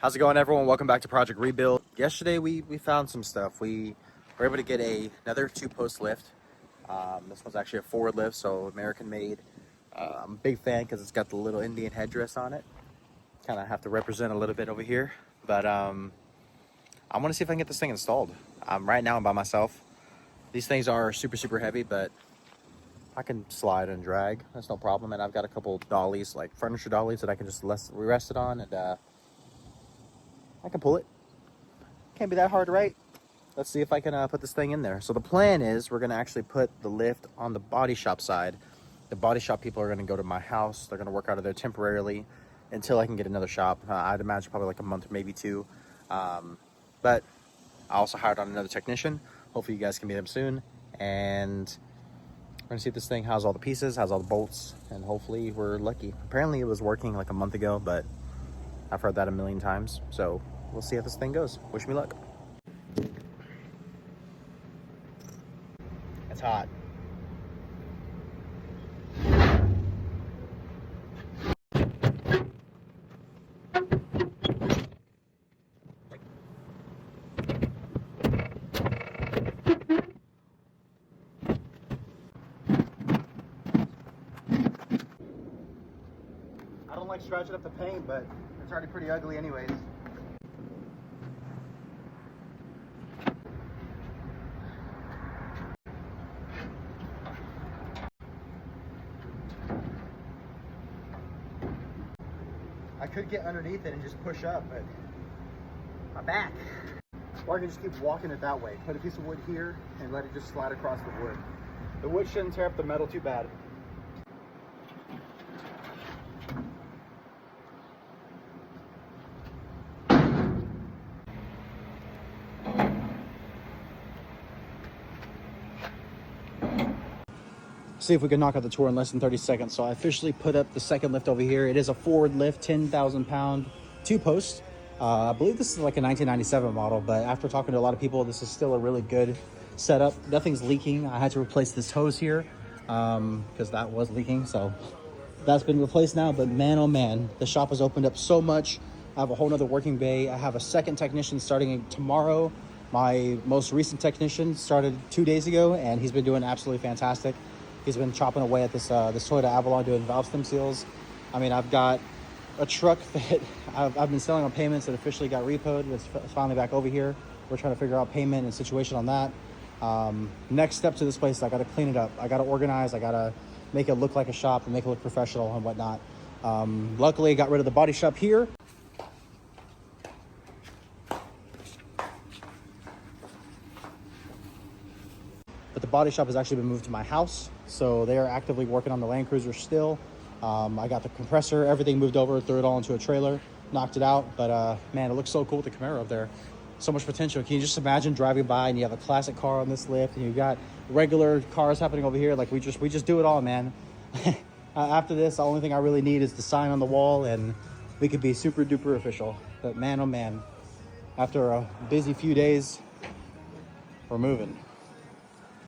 How's it going, everyone? Welcome back to Project Rebuild. Yesterday we found some stuff. We were able to get another two-post lift. This one's actually a forward lift, so American made. I'm a big fan because it's got the little Indian headdress on it. Kind of have to represent a little bit over here, but I want to see if I can get this thing installed. Right now I'm by myself. These things are super heavy, but I can slide and drag. That's no problem. And I've got a couple dollies, like furniture dollies, that I can just rest it on, and I can pull it. Can't be that hard, right? Let's see if I can put this thing in there. So the plan is we're gonna actually put the lift on the body shop side. The body shop people are gonna go to my house. They're gonna work out of there temporarily until I can get another shop. I'd imagine probably like a month, maybe two. But I also hired on another technician. Hopefully you guys can meet him soon. And we're gonna see if this thing has all the pieces, has all the bolts, and hopefully we're lucky. Apparently it was working like a month ago, but I've heard that a million times. So we'll see how this thing goes. Wish me luck. It's hot. I don't like scratching up the paint, but it's already pretty ugly anyways. I could get underneath it and just push up, but my back. Or I can just keep walking it that way. Put a piece of wood here and let it just slide across the wood. The wood shouldn't tear up the metal too bad. See if we can knock out the tour in less than 30 seconds. So I officially put up the second lift over here. It is a forward lift, 10,000 pound, two post. I believe this is like a 1997 model, but after talking to a lot of people, this is still a really good setup. Nothing's leaking. I had to replace this hose here because that was leaking. So that's been replaced now, but man, oh man, the shop has opened up so much. I have a whole nother working bay. I have a second technician starting tomorrow. My most recent technician started 2 days ago, and he's been doing absolutely fantastic. He's been chopping away at this Toyota Avalon doing valve stem seals. I mean, I've got a truck that I've been selling on payments that officially got repoed. It's finally back over here. We're trying to figure out payment and situation on that. Next step to this place, I got to clean it up. I got to organize. I got to make it look like a shop and make it look professional and whatnot. Luckily, I got rid of the body shop here. But the body shop has actually been moved to my house. So they are actively working on the Land Cruiser still. I got the compressor, everything moved over, threw it all into a trailer, knocked it out. But man, it looks so cool with the Camaro up there. So much potential. Can you just imagine driving by and you have a classic car on this lift and you've got regular cars happening over here? Like we just do it all, man. After this, the only thing I really need is the sign on the wall and we could be super duper official. But man, oh man, after a busy few days, we're moving.